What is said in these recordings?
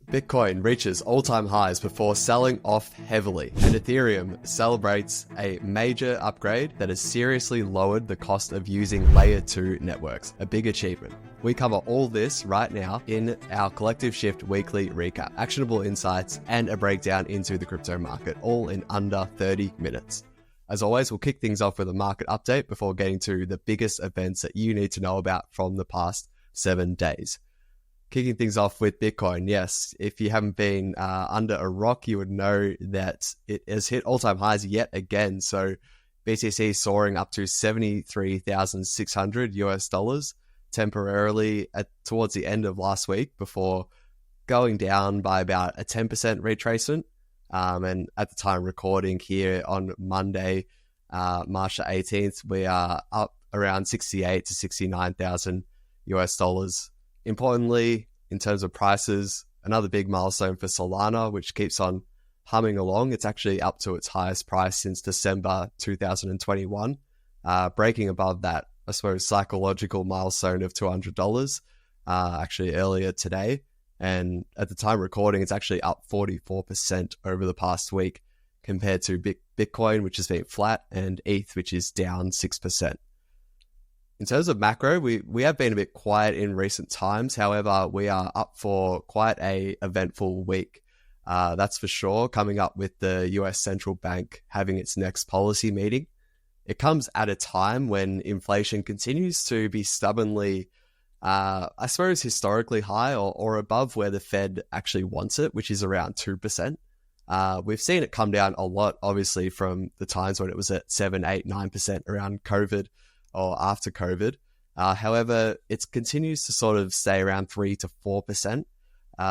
Bitcoin reaches all-time highs before selling off heavily, and Ethereum celebrates a major upgrade that has seriously lowered the cost of using Layer 2 networks, a big achievement. We cover all this right now in our Collective Shift weekly recap, actionable insights, and a breakdown into the crypto market, all in under 30 minutes. As always, we'll kick things off with a market update before getting to the biggest events that you need to know about from the past 7 days. Kicking things off with Bitcoin, yes, if you haven't been under a rock, you would know that it has hit all-time highs yet again. So BTC soaring up to $73,600 temporarily towards the end of last week before going down by about a 10% retracement. And at the time recording here on Monday, March the 18th, we are up around $68,000 to $69,000. Importantly, in terms of prices, another big milestone for Solana, which keeps on humming along. It's actually up to its highest price since December 2021, breaking above that, I suppose, psychological milestone of $200 actually earlier today. And at the time recording, it's actually up 44% over the past week compared to Bitcoin, which has been flat, and ETH, which is down 6%. In terms of macro, we have been a bit quiet in recent times. However, we are up for quite a eventful week. That's for sure, coming up with the US Central Bank having its next policy meeting. It comes at a time when inflation continues to be stubbornly, I suppose, historically high or above where the Fed actually wants it, which is around 2%. We've seen it come down a lot, obviously, from the times when it was at 7, 8, 9% around COVID or after COVID. However, it continues to sort of stay around 3 to 4%.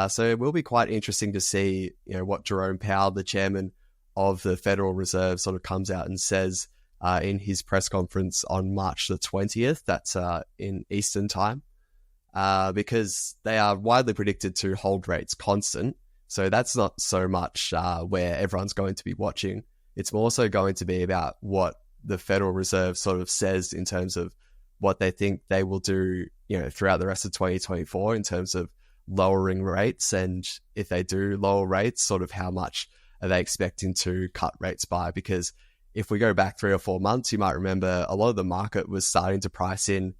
So it will be quite interesting to see, what Jerome Powell, the chairman of the Federal Reserve, sort of comes out and says in his press conference on March the 20th. That's in Eastern time, because they are widely predicted to hold rates constant. So that's not so much where everyone's going to be watching. It's more so going to be about what the Federal Reserve sort of says in terms of what they think they will do, throughout the rest of 2024 in terms of lowering rates. And if they do lower rates, sort of how much are they expecting to cut rates by? Because if we go back 3 or 4 months, you might remember a lot of the market was starting to price in,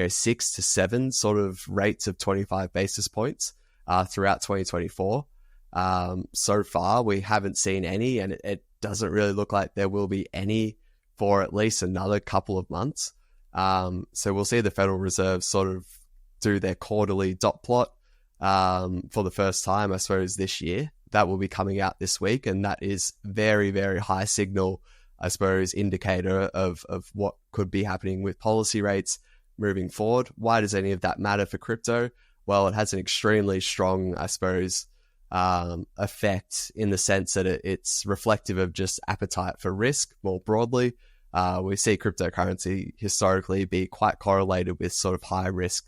6 to 7 sort of rates of 25 basis points throughout 2024. So far, we haven't seen any, and it doesn't really look like there will be any for at least another couple of months. So we'll see the Federal Reserve sort of do their quarterly dot plot for the first time, I suppose, this year. That will be coming out this week, and that is very, very high signal, I suppose, indicator of what could be happening with policy rates moving forward. Why does any of that matter for crypto? Well, it has an extremely strong, I suppose, effect in the sense that it's reflective of just appetite for risk more broadly. We see cryptocurrency historically be quite correlated with sort of high risk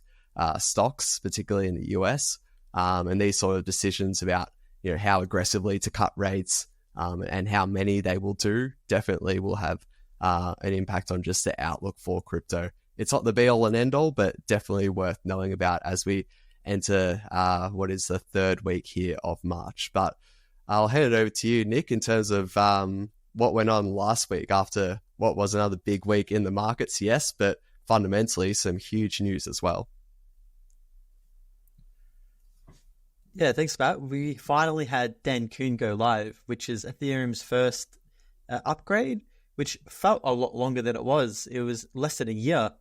stocks, particularly in the US. And these sort of decisions about how aggressively to cut rates and how many they will do definitely will have an impact on just the outlook for crypto. It's not the be all and end all, but definitely worth knowing about as we enter what is the third week here of March. But I'll hand it over to you, Nick, in terms of what went on last week after what was another big week in the markets, yes, but fundamentally some huge news as well. Yeah, thanks, Matt. We finally had Dencun go live, which is Ethereum's first upgrade, which felt a lot longer than it was. It was less than a year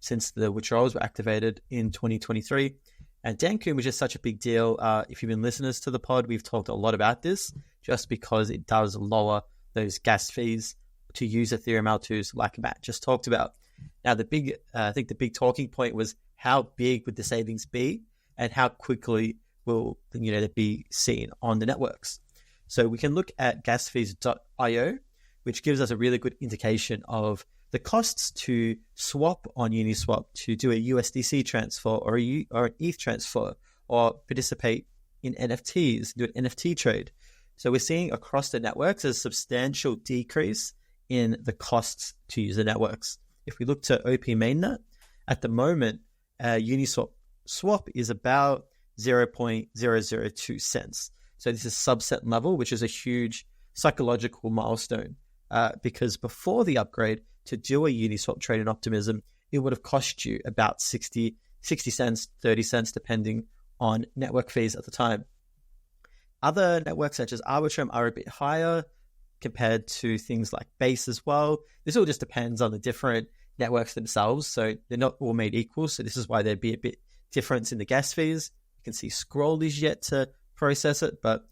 since the withdrawals were activated in 2023. And Dencun was just such a big deal. If you've been listeners to the pod, we've talked a lot about this just because it does lower those gas fees to use Ethereum L2s like Matt just talked about. Now, I think the big talking point was how big would the savings be and how quickly will they be seen on the networks. So we can look at gasfees.io, which gives us a really good indication of the costs to swap on Uniswap to do a USDC transfer or an ETH transfer or participate in NFTs, do an NFT trade. So we're seeing across the networks a substantial decrease in the costs to use the networks. If we look to OP mainnet, at the moment, Uniswap swap is about 0.002 cents. So this is subset level, which is a huge psychological milestone because before the upgrade, to do a Uniswap trade in Optimism, it would have cost you about 60 cents, 30 cents, depending on network fees at the time. Other networks such as Arbitrum are a bit higher compared to things like Base as well. This all just depends on the different networks themselves. So they're not all made equal. So this is why there'd be a bit difference in the gas fees. You can see Scroll is yet to process it, but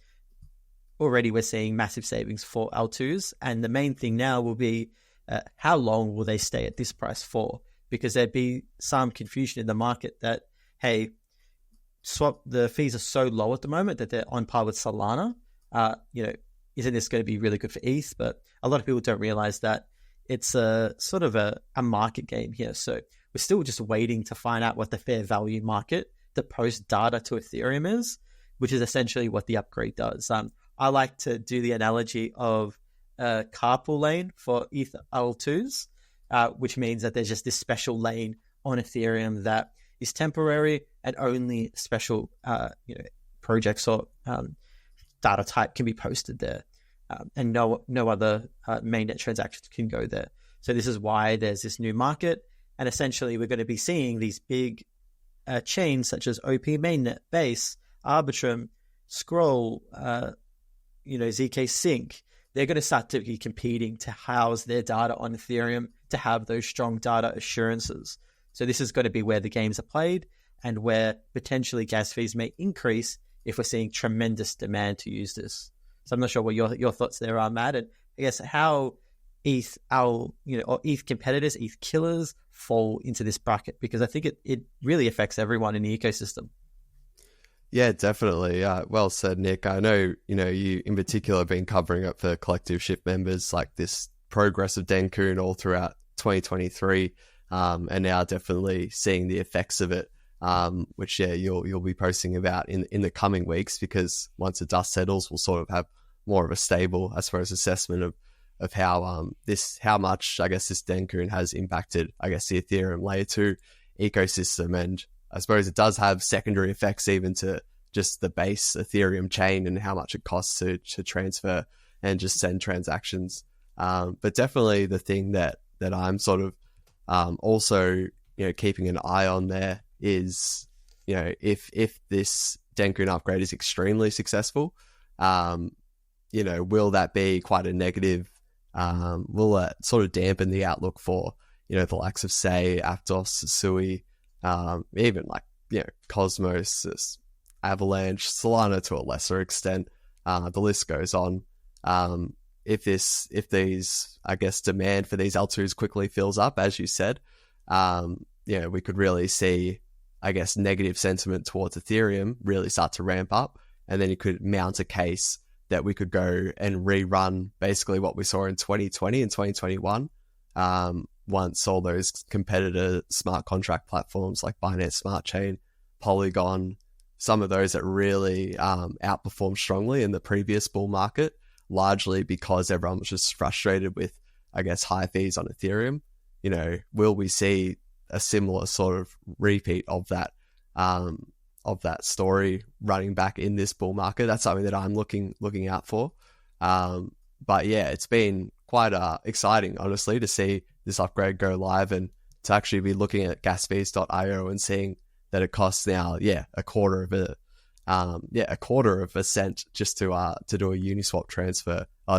already we're seeing massive savings for L2s. And the main thing now will be how long will they stay at this price for? Because there'd be some confusion in the market that, hey, the fees are so low at the moment that they're on par with Solana. Isn't this going to be really good for ETH? But a lot of people don't realize that it's a sort of a market game here. So we're still just waiting to find out what the fair value market that posts data to Ethereum is, which is essentially what the upgrade does. I like to do the analogy of a carpool lane for ETH L2s, which means that there's just this special lane on Ethereum that is temporary and only special projects or data type can be posted there. And no other mainnet transactions can go there. So this is why there's this new market. And essentially, we're going to be seeing these big chains such as OP Mainnet, Base, Arbitrum, Scroll, ZK Sync. They're going to start to be competing to house their data on Ethereum to have those strong data assurances. So this is going to be where the games are played and where potentially gas fees may increase if we're seeing tremendous demand to use this. So I'm not sure what your thoughts there are, Matt, and I guess how ETH competitors, ETH killers fall into this bracket, because I think it really affects everyone in the ecosystem. Yeah, definitely. Well said, Nick. I know, you in particular have been covering it for collective ship members, like this progress of Dencun all throughout 2023, and now definitely seeing the effects of it, which you'll be posting about in the coming weeks, because once the dust settles, we'll sort of have more of a stable, I suppose, assessment of how much, I guess, this Dencun has impacted, I guess, the Ethereum layer 2 ecosystem. And I suppose it does have secondary effects even to just the base Ethereum chain and how much it costs to transfer and just send transactions. But definitely the thing that I'm sort of also keeping an eye on there is, if this Dencun upgrade is extremely successful, will that be quite a negative? Will that sort of dampen the outlook for the likes of, say, Aptos, Sui, even like Cosmos, Avalanche, Solana to a lesser extent. The list goes on. If these, I guess, demand for these L2s quickly fills up, as you said, we could really see, I guess, negative sentiment towards Ethereum really start to ramp up, and then you could mount a case that we could go and rerun basically what we saw in 2020 and 2021. Once all those competitor smart contract platforms like Binance Smart Chain, Polygon, some of those that really outperformed strongly in the previous bull market, largely because everyone was just frustrated with, I guess, high fees on Ethereum. Will we see a similar sort of repeat of that story running back in this bull market? That's something that I'm looking out for. But yeah, it's been quite exciting, honestly, to see this upgrade go live and to actually be looking at gasfees.io and seeing that it costs now, a quarter of a cent just to do a Uniswap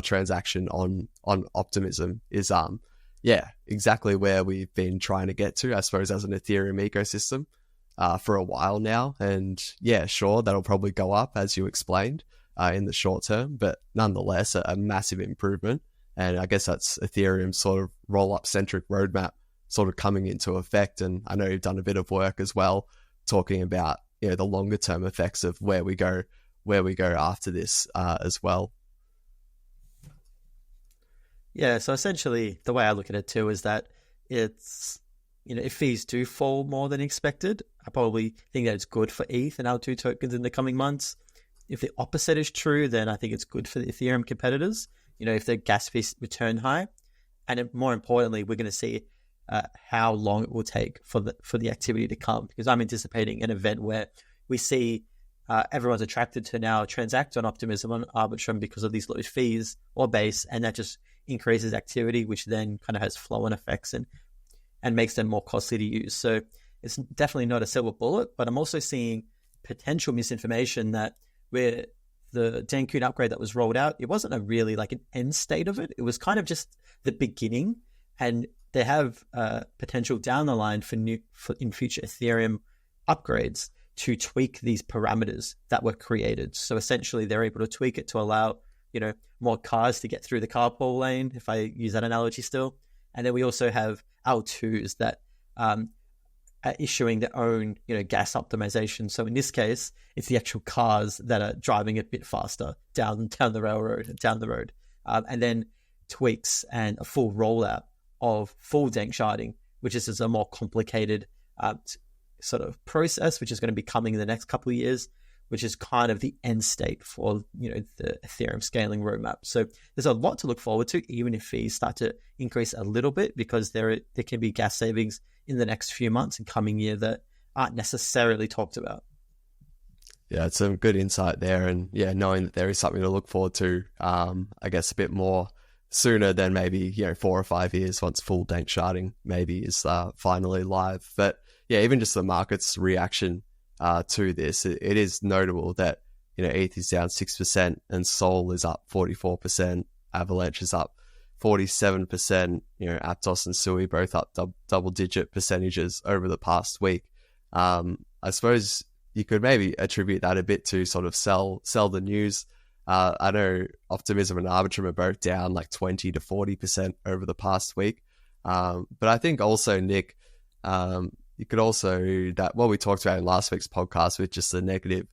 transaction on Optimism is exactly where we've been trying to get to, I suppose, as an Ethereum ecosystem for a while now. And sure, that'll probably go up, as you explained, in the short term, but nonetheless a massive improvement. And I guess that's Ethereum's sort of roll-up centric roadmap sort of coming into effect. And I know you've done a bit of work as well, talking about the longer term effects of where we go after this as well. Yeah, so essentially the way I look at it too is that it's, if fees do fall more than expected, I probably think that it's good for ETH and L2 tokens in the coming months. If the opposite is true, then I think it's good for the Ethereum competitors, if their gas fees return high. And more importantly, we're going to see how long it will take for the activity to come, because I'm anticipating an event where we see everyone's attracted to now transact on Optimism on Arbitrum because of these low fees or base, and that just increases activity, which then kind of has flow-on effects and makes them more costly to use. So it's definitely not a silver bullet, but I'm also seeing potential misinformation that where the Dencun upgrade that was rolled out, it wasn't a really like an end state of it. It was kind of just the beginning, and they have potential down the line in future Ethereum upgrades to tweak these parameters that were created. So essentially they're able to tweak it to allow, more cars to get through the carpool lane, if I use that analogy still. And then we also have L2s that are issuing their own, gas optimization. So in this case, it's the actual cars that are driving a bit faster down the road. And then tweaks and a full rollout of full Denk sharding, which is just a more complicated sort of process, which is going to be coming in the next couple of years, which is kind of the end state for the Ethereum scaling roadmap. So there's a lot to look forward to, even if fees start to increase a little bit, because there can be gas savings in the next few months and coming year that aren't necessarily talked about. Yeah, it's some good insight there, and knowing that there is something to look forward to, I guess a bit more sooner than maybe 4 or 5 years once full Denk sharding maybe is finally live. But even just the market's reaction to this, it is notable that ETH is down 6% and Sol is up 44%, Avalanche is up 47%, Aptos and Sui both up double-digit percentages over the past week. I suppose you could maybe attribute that a bit to sort of sell the news. I know Optimism and Arbitrum are both down like 20 to 40% over the past week. But I think also, Nick, you could also, that what we talked about in last week's podcast with just the negative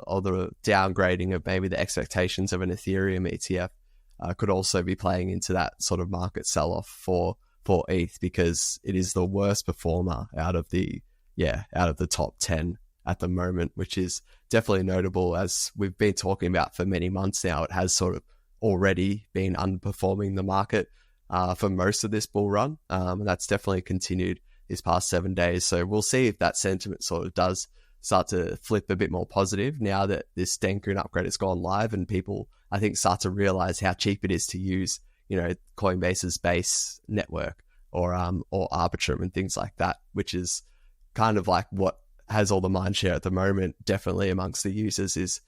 or the downgrading of maybe the expectations of an Ethereum ETF could also be playing into that sort of market sell-off for ETH, because it is the worst performer out of the top 10 at the moment, which is definitely notable. As we've been talking about for many months now, it has sort of already been underperforming the market for most of this bull run, and that's definitely continued these past 7 days. So we'll see if that sentiment sort of does start to flip a bit more positive now that this Dencun upgrade has gone live, and people, I think, start to realize how cheap it is to use, Coinbase's base network or Arbitrum and things like that, which is kind of like what has all the mind share at the moment, definitely amongst the users, is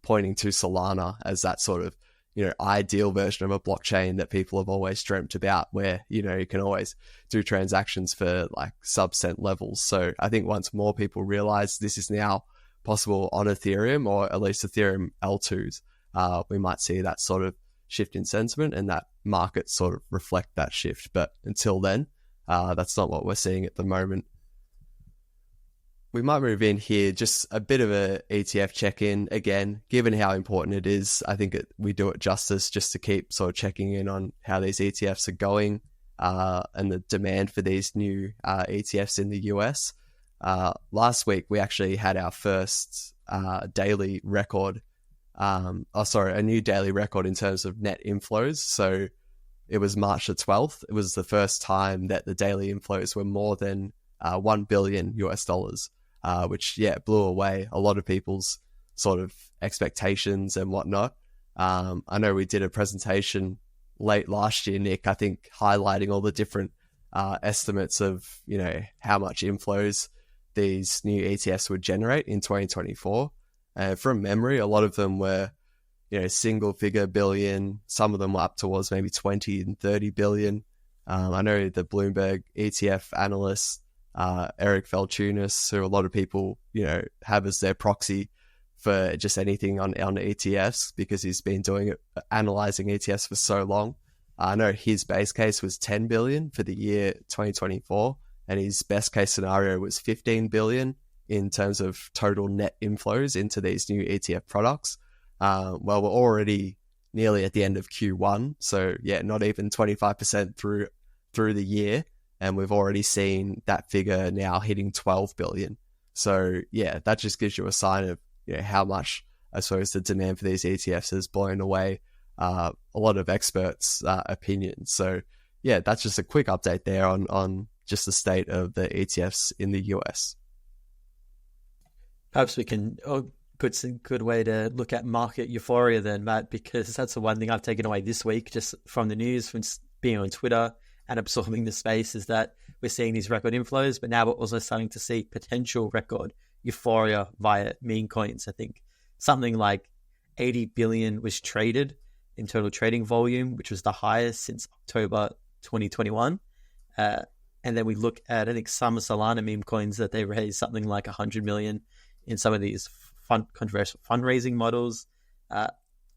pointing to Solana as that sort of ideal version of a blockchain that people have always dreamt about, where you can always do transactions for like sub-cent levels. So I think once more people realize this is now possible on Ethereum, or at least Ethereum L2s, we might see that sort of shift in sentiment and that market sort of reflect that shift. But until then, that's not what we're seeing at the moment. We might move in here, just a bit of a ETF check-in. Again, given how important it is, I think we do it justice just to keep sort of checking in on how these ETFs are going and the demand for these new ETFs in the US. Last week, we actually had our first daily record, a new daily record in terms of net inflows. So it was March the 12th. It was the first time that the daily inflows were more than $1 billion US, which blew away a lot of people's sort of expectations and whatnot. I know we did a presentation late last year, Nick, I think, highlighting all the different estimates of how much inflows these new ETFs would generate in 2024. From memory, a lot of them were single figure billion. Some of them were up towards maybe 20 and 30 billion. I know the Bloomberg ETF analyst Eric Felchunas, who a lot of people have as their proxy for just anything on ETFs, because he's been doing it, analyzing ETFs for so long. I know his base case was 10 billion for the year 2024, and his best case scenario was 15 billion in terms of total net inflows into these new ETF products. Well, we're already nearly at the end of Q1, so not even 25% through the year, and we've already seen that figure now hitting 12 billion. So that just gives you a sign of how much, I suppose, the demand for these ETFs has blown away a lot of experts' opinions. So that's just a quick update there on just the state of the ETFs in the US. Perhaps we can good way to look at market euphoria then, Matt, because that's the one thing I've taken away this week just from the news, from being on Twitter and absorbing the space, is that we're seeing these record inflows, but now we're also starting to see potential record euphoria via meme coins. I think something like 80 billion was traded in total trading volume, which was the highest since October 2021. And then we look at, I think, some Solana meme coins that they raised something like 100 million in some of these controversial fundraising models,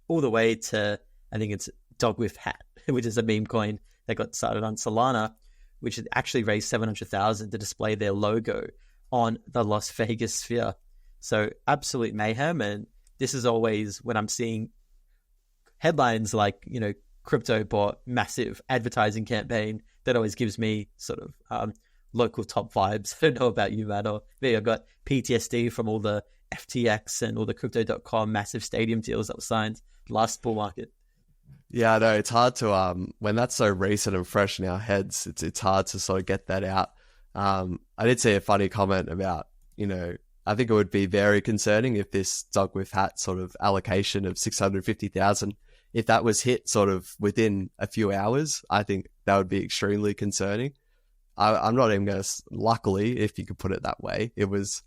all the way to, I think it's Dog with Hat, which is a meme coin that got started on Solana, which had actually raised 700,000 to display their logo on the Las Vegas sphere. So absolute mayhem. And this is always when I'm seeing headlines like, crypto bought massive advertising campaign, that always gives me sort of local top vibes. I don't know about you, Matt, or maybe I've got PTSD from all the FTX and all the crypto.com massive stadium deals that were signed last bull market. Yeah, no, it's hard to, when that's so recent and fresh in our heads, it's hard to sort of get that out. I did see a funny comment about, I think it would be very concerning if this Dog with Hat sort of allocation of 650,000, if that was hit sort of within a few hours. I think that would be extremely concerning. I'm not even going to, luckily, if you could put it that way, it was,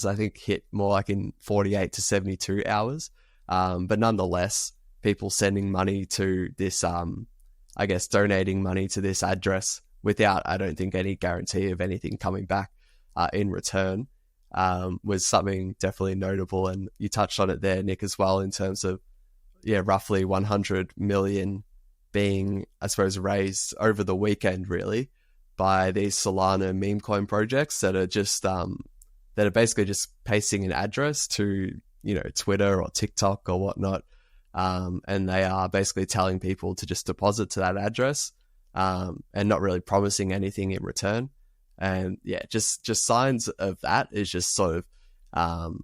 I think, hit more like in 48 to 72 hours. But nonetheless, people sending money to this, I guess, donating money to this address without, I don't think, any guarantee of anything coming back in return, was something definitely notable. And you touched on it there, Nick, as well, in terms of, roughly 100 million being, I suppose, raised over the weekend, really, by these Solana meme coin projects that are just, that are basically just pasting an address to, Twitter or TikTok or whatnot. And they are basically telling people to just deposit to that address, and not really promising anything in return. And just signs of that is just sort of,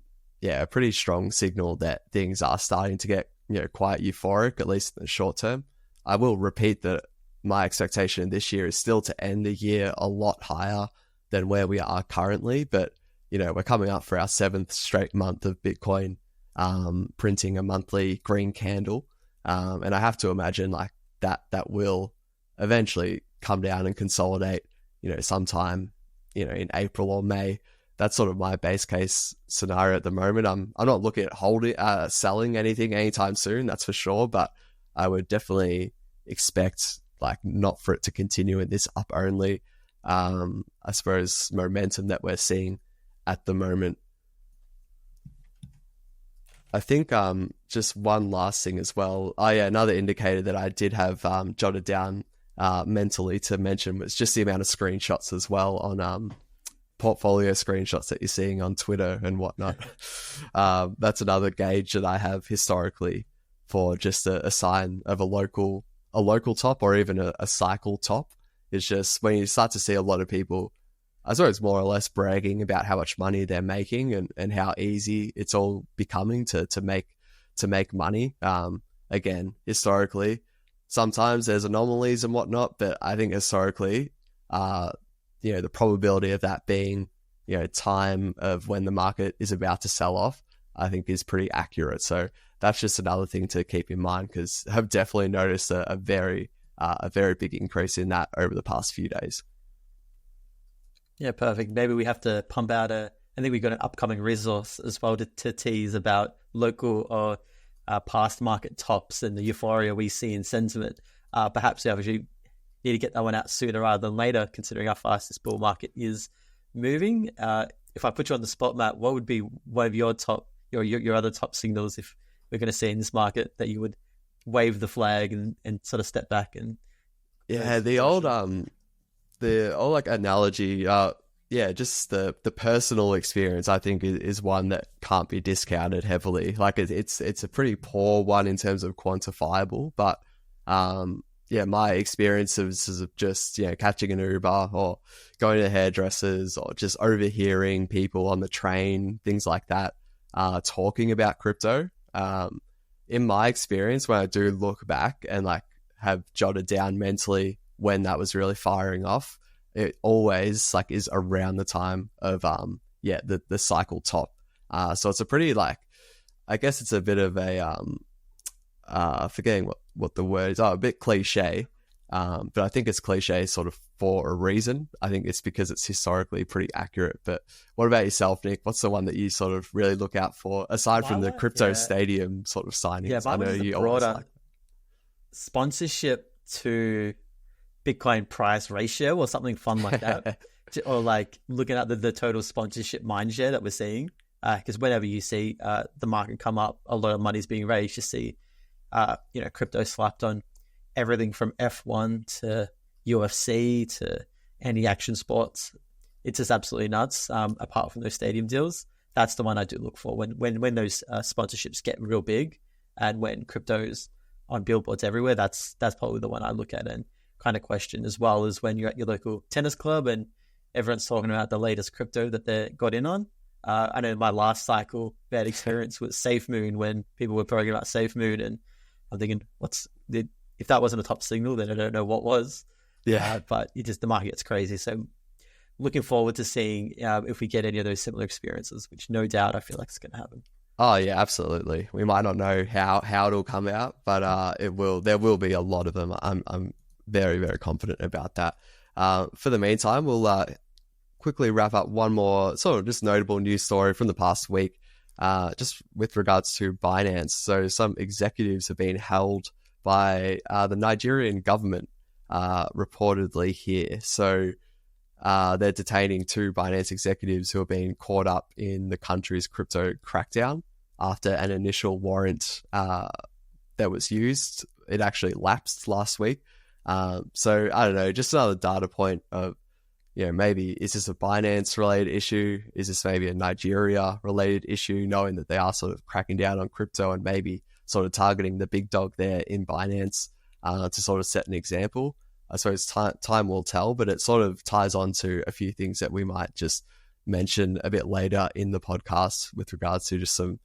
a pretty strong signal that things are starting to get, quite euphoric, at least in the short term. I will repeat that my expectation this year is still to end the year a lot higher than where we are currently. But, we're coming up for our 7th straight month of Bitcoin, printing a monthly green candle. And I have to imagine like that will eventually come down and consolidate, sometime, in April or May. That's sort of my base case scenario at the moment. I'm not looking at selling anything anytime soon, that's for sure. But I would definitely expect like not for it to continue in this up only, I suppose, momentum that we're seeing at the moment. I think just one last thing as well. Another indicator that I did have jotted down mentally to mention was just the amount of screenshots as well on portfolio screenshots that you're seeing on Twitter and whatnot. That's another gauge that I have historically for just a sign of a local top or even a cycle top. It's just when you start to see a lot of people, I suppose, more or less bragging about how much money they're making and how easy it's all becoming to make money. Again, historically, sometimes there's anomalies and whatnot, but I think historically, the probability of that being, time of when the market is about to sell off, I think is pretty accurate. So that's just another thing to keep in mind, because I've definitely noticed a very big increase in that over the past few days. Yeah, perfect. Maybe we have to pump out I think we've got an upcoming resource as well to tease about local or past market tops and the euphoria we see in sentiment. Perhaps we actually need to get that one out sooner rather than later, considering how fast this bull market is moving. If I put you on the spot, Matt, what would be one of your other top signals if we're going to see in this market that you would wave the flag and sort of step back? And the old like analogy, just the personal experience, I think is one that can't be discounted heavily. Like it's a pretty poor one in terms of quantifiable, but my experiences of just, catching an Uber or going to hairdressers or just overhearing people on the train, things like that, talking about crypto. In my experience, when I do look back and like have jotted down mentally when that was really firing off, it always like is around the time of the cycle top. So it's a pretty I guess it's a bit of a forgetting what the word is. A bit cliche, but I think it's cliche sort of for a reason. I think it's because it's historically pretty accurate. But what about yourself, Nick? What's the one that you sort of really look out for, aside from the crypto stadium sort of signings? Yeah, I know you always like sponsorship to Bitcoin price ratio or something fun like that. Or like looking at the total sponsorship mindshare that we're seeing. Because whenever you see the market come up, a lot of money's being raised. You see, crypto slapped on everything from F1 to UFC to any action sports. It's just absolutely nuts. Apart from those stadium deals, that's the one I do look for when those sponsorships get real big, and when crypto's on billboards everywhere. That's probably the one I look at and kind of question, as well as when you're at your local tennis club and everyone's talking about the latest crypto that they got in on. I know my last cycle bad experience was SafeMoon, when people were talking about SafeMoon, and I'm thinking, if that wasn't a top signal, then I don't know what was. Yeah. But the market gets crazy. So looking forward to seeing if we get any of those similar experiences, which no doubt I feel like it's going to happen. Oh yeah, absolutely. We might not know how it'll come out, but it will. There will be a lot of them. I'm very, very confident about that. For the meantime, we'll quickly wrap up one more sort of just notable news story from the past week, just with regards to Binance. So some executives have been held by the Nigerian government, reportedly here. So they're detaining 2 Binance executives who are being caught up in the country's crypto crackdown after an initial warrant that was used. It actually lapsed last week. So I don't know, just another data point of, maybe is this a Binance related issue? Is this maybe a Nigeria related issue, knowing that they are sort of cracking down on crypto and maybe sort of targeting the big dog there in Binance to sort of set an example? I suppose time will tell, but it sort of ties on to a few things that we might just mention a bit later in the podcast with regards to just some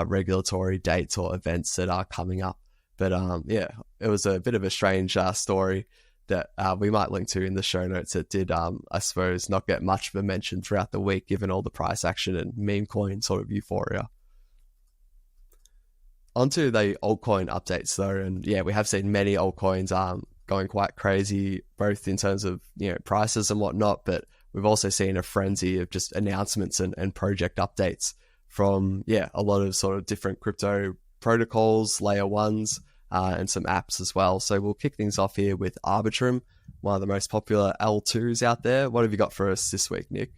regulatory dates or events that are coming up. But it was a bit of a strange story that we might link to in the show notes. It did, I suppose, not get much of a mention throughout the week, given all the price action and Memecoin sort of euphoria. Onto the altcoin updates though, and we have seen many altcoins going quite crazy, both in terms of prices and whatnot, but we've also seen a frenzy of just announcements and project updates from a lot of sort of different crypto protocols, layer ones, and some apps as well. So we'll kick things off here with Arbitrum, one of the most popular L2s out there. What have you got for us this week, Nick?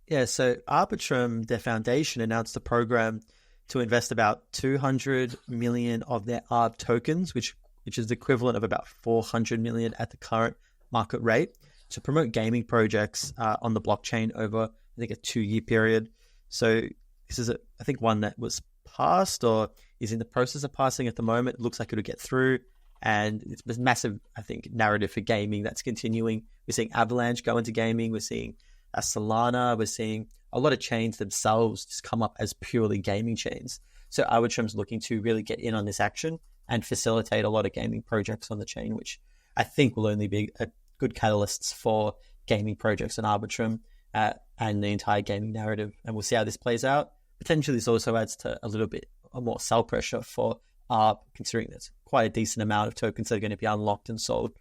Yeah, so Arbitrum, their foundation, announced a program to invest about 200 million of their ARB tokens, which is the equivalent of about 400 million at the current market rate, to promote gaming projects on the blockchain over, I think, a 2-year period. So this is, I think, one that was passed or is in the process of passing at the moment. It looks like it'll get through, and it's a massive, I think, narrative for gaming that's continuing. We're seeing Avalanche go into gaming. We're seeing Solana. We're seeing a lot of chains themselves just come up as purely gaming chains. So Arbitrum's looking to really get in on this action and facilitate a lot of gaming projects on the chain, which I think will only be a good catalysts for gaming projects on Arbitrum and the entire gaming narrative. And we'll see how this plays out. Potentially, this also adds to a little bit more sell pressure for ARB, considering there's quite a decent amount of tokens that are going to be unlocked and sold.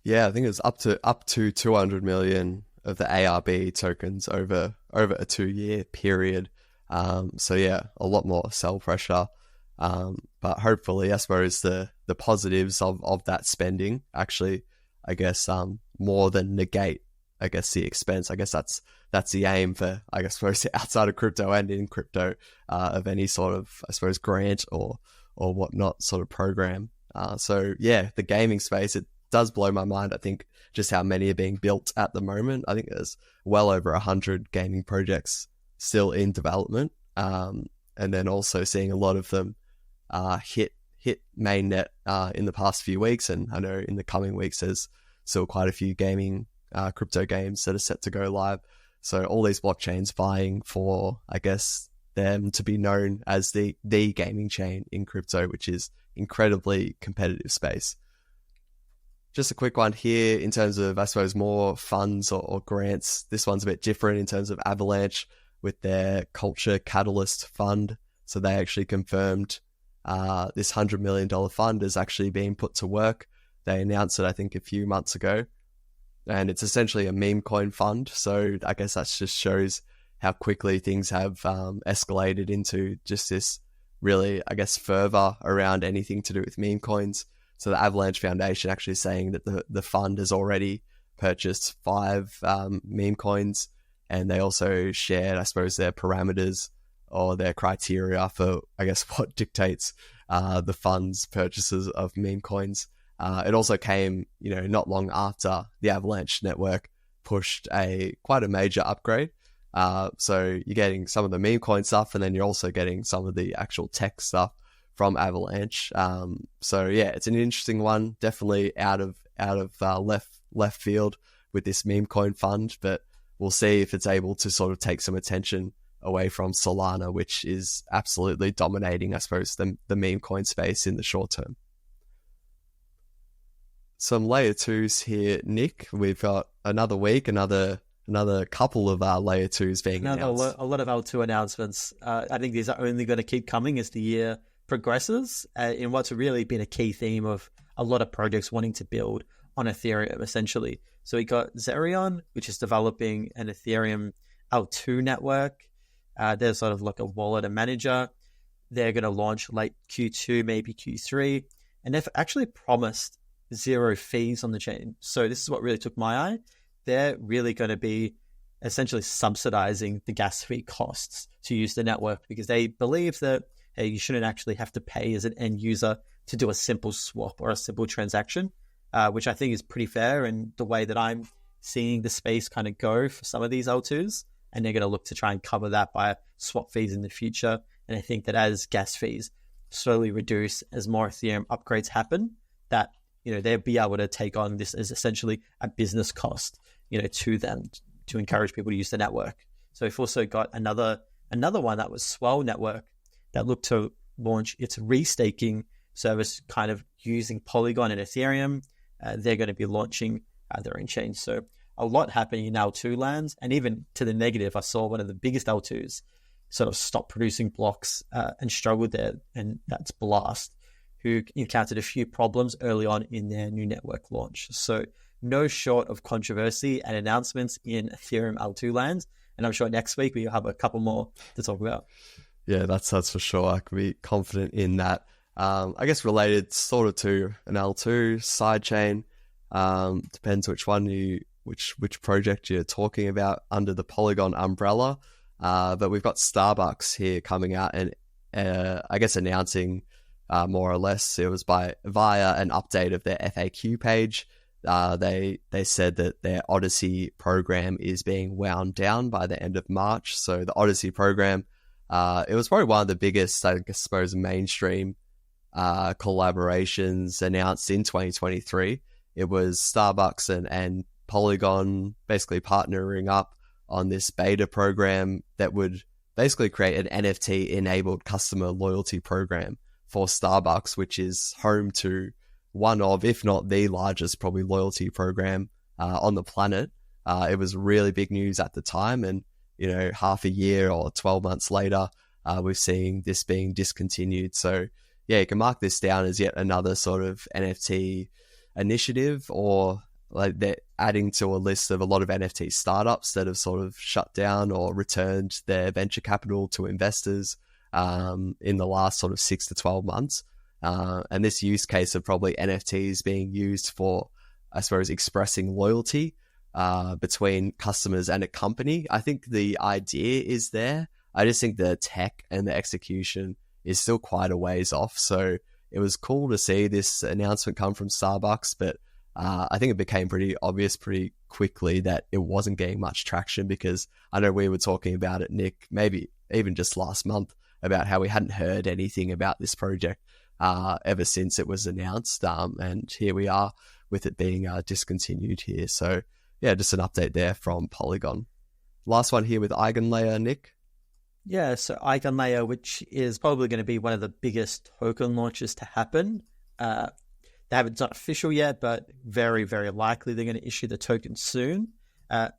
Yeah, I think it's up to 200 million of the ARB tokens over a 2-year period. So yeah, a lot more sell pressure. But hopefully, I suppose the positives of that spending actually, I guess, more than negate, I guess, the expense. I guess that's the aim for, I guess, both outside of crypto and in crypto, of any sort of, I suppose, grant or whatnot sort of program. So yeah, the gaming space, it does blow my mind. I think just how many are being built at the moment. I think there's well over 100 gaming projects still in development. And then also seeing a lot of them hit mainnet in the past few weeks. And I know in the coming weeks, there's still quite a few gaming crypto games that are set to go live. So all these blockchains vying for, I guess, them to be known as the gaming chain in crypto, which is incredibly competitive space. Just a quick one here in terms of, I suppose, more funds or grants. This one's a bit different in terms of Avalanche. with their Culture Catalyst fund. So they actually confirmed this $100 million fund is actually being put to work. They announced it, I think, a few months ago. And it's essentially a Memecoin fund. So I guess that just shows how quickly things have escalated into just this really, I guess, fervor around anything to do with meme coins. So the Avalanche Foundation actually saying that the fund has already purchased 5 meme coins, and they also shared, I suppose, their parameters or their criteria for, I guess, what dictates the fund's purchases of meme coins. It also came, not long after the Avalanche network pushed quite a major upgrade. So you're getting some of the meme coin stuff, and then you're also getting some of the actual tech stuff from Avalanche. So yeah, it's an interesting one. Definitely out of left field with this meme coin fund, but we'll see if it's able to sort of take some attention away from Solana, which is absolutely dominating, I suppose, the meme coin space in the short term. Some layer 2s here, Nick. We've got another week, another couple of layer 2s being announced. A lot of L2 announcements. I think these are only going to keep coming as the year progresses, in what's really been a key theme of a lot of projects wanting to build on Ethereum, essentially. So we got Zerion, which is developing an Ethereum L2 network. They're sort of like a wallet and manager. They're going to launch late Q2, maybe Q3. And they've actually promised 0 fees on the chain. So this is what really took my eye. They're really going to be essentially subsidizing the gas fee costs to use the network, because they believe that, hey, you shouldn't actually have to pay as an end user to do a simple swap or a simple transaction, which I think is pretty fair. And the way that I'm seeing the space kind of go for some of these L2s, and they're going to look to try and cover that by swap fees in the future. And I think that as gas fees slowly reduce, as more Ethereum upgrades happen, that they'll be able to take on this as essentially a business cost, to them, to encourage people to use the network. So we've also got another one that was Swell Network that looked to launch its restaking service, kind of using Polygon and Ethereum. They're going to be launching their own chain. So a lot happening in L2 lands, and even to the negative, I saw one of the biggest L2s sort of stop producing blocks and struggled there, and that's Blast, who encountered a few problems early on in their new network launch. So no short of controversy and announcements in Ethereum L2 lands. And I'm sure next week we'll have a couple more to talk about. Yeah, that's for sure. I can be confident in that. I guess related sort of to an L2 sidechain. Depends which one which project you're talking about under the Polygon umbrella. But we've got Starbucks here coming out and I guess announcing more or less, it was via an update of their FAQ page. They said that their Odyssey program is being wound down by the end of March. So the Odyssey program, it was probably one of the biggest, I suppose, mainstream collaborations announced in 2023. It was Starbucks and Polygon basically partnering up on this beta program that would basically create an NFT-enabled customer loyalty program for Starbucks, which is home to one of, if not the largest, probably loyalty program on the planet. It was really big news at the time, and half a year or 12 months later, we're seeing this being discontinued. So yeah, you can mark this down as yet another sort of NFT initiative, or like they're adding to a list of a lot of NFT startups that have sort of shut down or returned their venture capital to investors in the last sort of 6 to 12 months. And this use case of probably NFTs being used for, I suppose, expressing loyalty between customers and a company. I think the idea is there. I just think the tech and the execution is still quite a ways off. So it was cool to see this announcement come from Starbucks, but I think it became pretty obvious pretty quickly that it wasn't getting much traction, because I know we were talking about it, Nick, maybe even just last month, about how we hadn't heard anything about this project ever since it was announced. And here we are with it being discontinued here. So yeah, just an update there from Polygon. Last one here with Eigenlayer, Nick. Yeah, so Eigenlayer, which is probably going to be one of the biggest token launches to happen. They haven't done official yet, but very, very likely they're going to issue the token soon.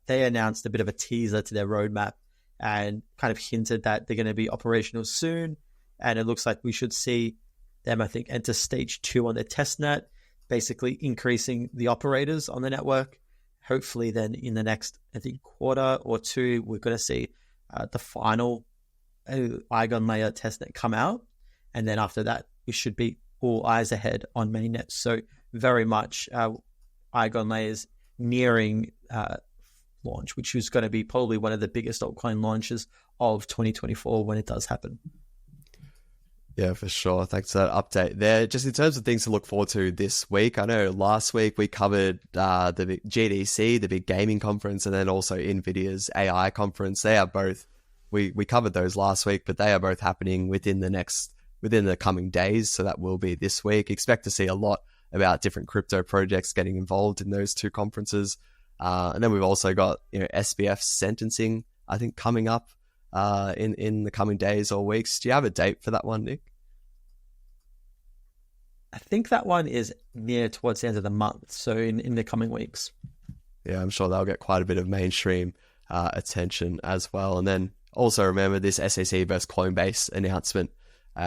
They announced a bit of a teaser to their roadmap and kind of hinted that they're going to be operational soon. And it looks like we should see them, I think, enter stage 2 on their testnet, basically increasing the operators on the network. Hopefully then in the next, I think, quarter or two, we're going to see the final Eigenlayer testnet come out. And then after that, we should be all eyes ahead on mainnet. So very much Eigenlayer's nearing launch, which is going to be probably one of the biggest altcoin launches of 2024 when it does happen. Yeah, for sure. Thanks for that update there. Just in terms of things to look forward to this week, I know last week we covered the big GDC, the big gaming conference, and then also NVIDIA's AI conference. They are both, we covered those last week, but they are both happening within the coming days. So that will be this week. Expect to see a lot about different crypto projects getting involved in those two conferences. And then we've also got, SBF sentencing, I think, coming up in the coming days or weeks. Do you have a date for that one, Nick? I think that one is near towards the end of the month, so in the coming weeks. Yeah, I'm sure they'll get quite a bit of mainstream attention as well. And then also remember this SEC versus Coinbase announcement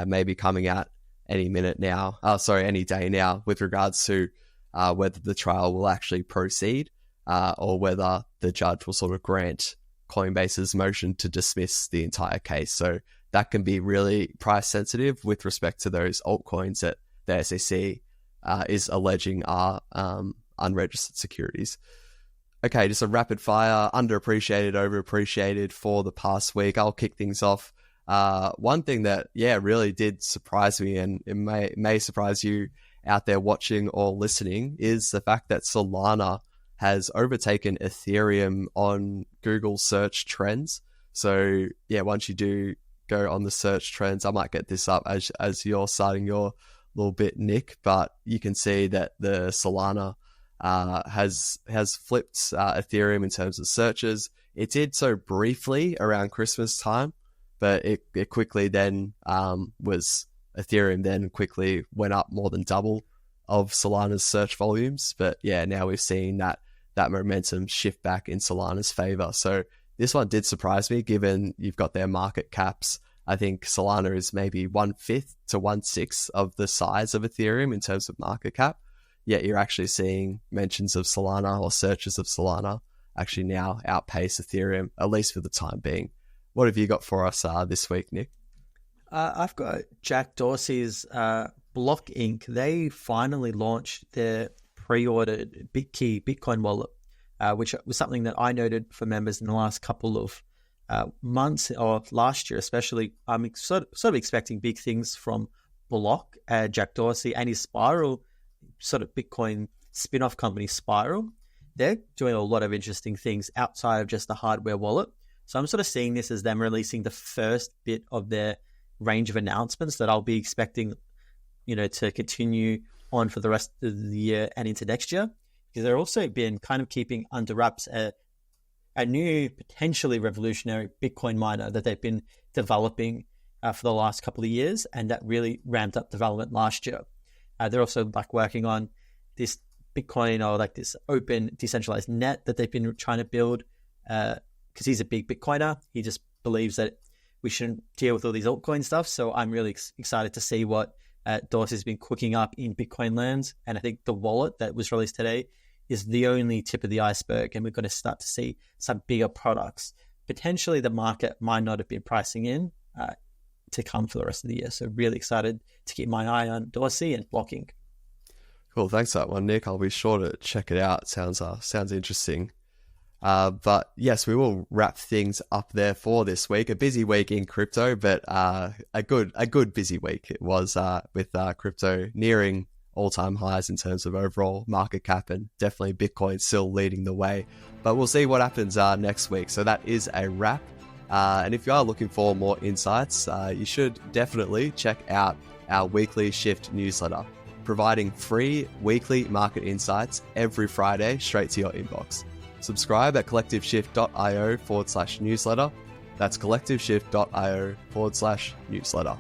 may be coming out any day now with regards to whether the trial will actually proceed or whether the judge will sort of grant Coinbase's motion to dismiss the entire case. So that can be really price sensitive with respect to those altcoins that the SEC is alleging are unregistered securities. Okay, just a rapid fire, underappreciated, overappreciated for the past week. I'll kick things off. One thing that, really did surprise me, and it may surprise you out there watching or listening, is the fact that Solana has overtaken Ethereum on Google search trends. So once you do go on the search trends, I might get this up as you're starting your little bit, Nick, but you can see that the Solana has flipped Ethereum in terms of searches. It did so briefly around Christmas time, but it quickly then Ethereum then quickly went up more than double of Solana's search volumes. But now we've seen that momentum shift back in Solana's favor. So this one did surprise me, given you've got their market caps. I think Solana is maybe 1/5 to 1/6 of the size of Ethereum in terms of market cap. Yet you're actually seeing mentions of Solana or searches of Solana actually now outpace Ethereum, at least for the time being. What have you got for us this week, Nick? I've got Jack Dorsey's Block Inc. They finally launched their pre-ordered BitKey Bitcoin wallet, which was something that I noted for members in the last couple of months, or last year especially. I'm sort of expecting big things from Block, Jack Dorsey, and his Spiral, sort of Bitcoin spin-off company Spiral. They're doing a lot of interesting things outside of just the hardware wallet. So I'm sort of seeing this as them releasing the first bit of their range of announcements that I'll be expecting, to continue on for the rest of the year and into next year. Because they're also been kind of keeping under wraps a new potentially revolutionary Bitcoin miner that they've been developing for the last couple of years, and that really ramped up development last year. They're also working on this Bitcoin, or this open decentralized net that they've been trying to build, because he's a big Bitcoiner. He just believes that we shouldn't deal with all these altcoin stuff. So I'm really excited to see what Dorsey's been cooking up in Bitcoin lands. And I think the wallet that was released today is the only tip of the iceberg, and we're going to start to see some bigger products. Potentially the market might not have been pricing in to come for the rest of the year. So really excited to keep my eye on Dorsey and Block Inc. Cool, thanks for that one, Nick. I'll be sure to check it out. Sounds interesting. But yes, we will wrap things up there for this week. A busy week in crypto, but a good busy week it was with crypto nearing all-time highs in terms of overall market cap, and definitely Bitcoin still leading the way. But we'll see what happens next week. So that is a wrap. And if you are looking for more insights, you should definitely check out our weekly Shift newsletter, providing free weekly market insights every Friday straight to your inbox. Subscribe at collectiveshift.io/newsletter. That's collectiveshift.io/newsletter.